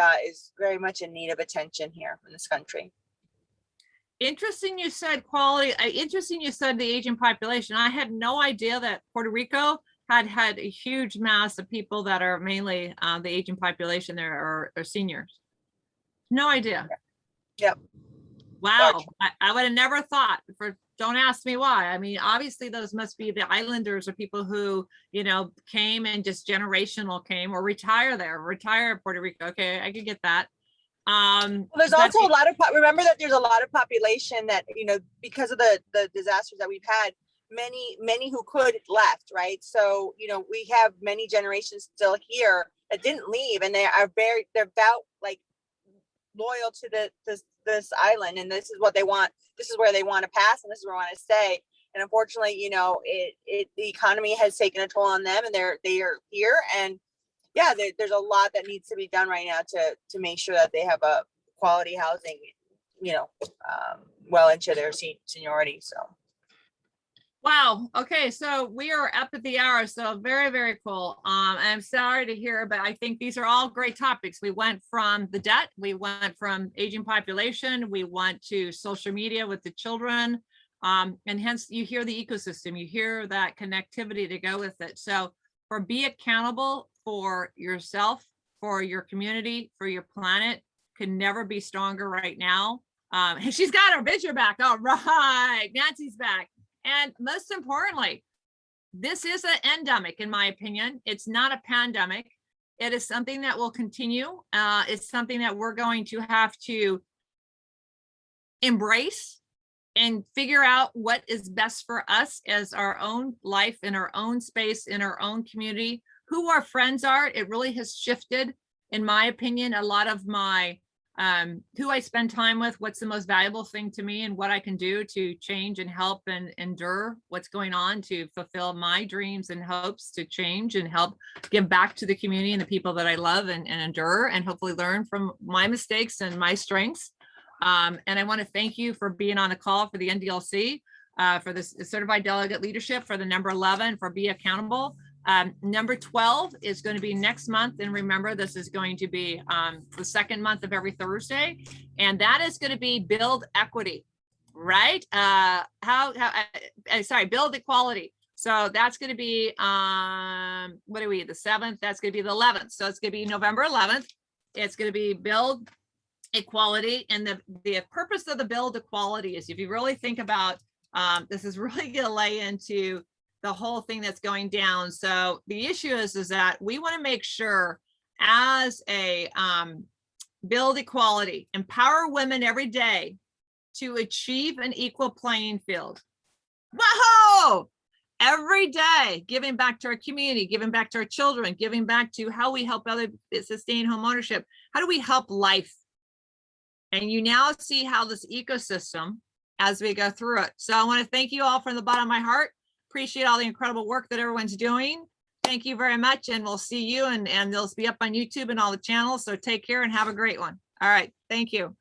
very much in need of attention here in this country. Interesting you said quality. Interesting you said the aging population. I had no idea that Puerto Rico had a huge mass of people that are mainly the aging population there are seniors. No idea. Yep. Wow. I would have never thought. Don't ask me why. I mean, obviously those must be the islanders or people who, came and just generational came or retire Puerto Rico. Okay, I could get that. Well, there's also a lot of, remember that there's a lot of population that, because of the disasters that we've had, many who could left, right? So, we have many generations still here that didn't leave, and they're about like loyal to this island, and this is what they want. This is where they want to pass, and this is where I want to stay. And unfortunately, the economy has taken a toll on them, and they are here. And yeah, there's a lot that needs to be done right now to make sure that they have a quality housing, well into their seniority. So. Wow. Okay. So we are up at the hour. So very, very cool. I'm sorry to hear, but I think these are all great topics. We went from the debt, we went from aging population, we went to social media with the children. And hence you hear the ecosystem, you hear that connectivity to go with it. So be accountable for yourself, for your community, for your planet, can never be stronger right now. And she's got her picture back. All right. Nancy's back. And most importantly, this is an endemic, in my opinion. It's not a pandemic. It is something that will continue. It's something that we're going to have to embrace and figure out what is best for us as our own life, in our own space, in our own community, who our friends are. It really has shifted, in my opinion, a lot of my who I spend time with, what's the most valuable thing to me, and what I can do to change and help and endure what's going on to fulfill my dreams and hopes to change and help give back to the community and the people that I love and endure, and hopefully learn from my mistakes and my strengths. And I want to thank you for being on a call for the NDLC, for this Certified Delegate Leadership, for the number 11, for Be Accountable. Number 12 is going to be next month. And remember, this is going to be the second month of every Thursday. And that is going to be Build Equity, right? Build Equality. So that's going to be, what are we, the 7th? That's going to be the 11th. So it's going to be November 11th. It's going to be Build Equality. And the purpose of the Build Equality is, if you really think about, this is really going to lay into the whole thing that's going down. So the issue is that we want to make sure, as a Build Equality, empower women every day to achieve an equal playing field. Whoa! Every day, giving back to our community, giving back to our children, giving back to how we help others sustain home ownership. How do we help life? And you now see how this ecosystem, as we go through it. So I want to thank you all from the bottom of my heart. Appreciate all the incredible work that everyone's doing. Thank you very much. And we'll see you, and they'll be up on YouTube and all the channels. So take care and have a great one. All right. Thank you.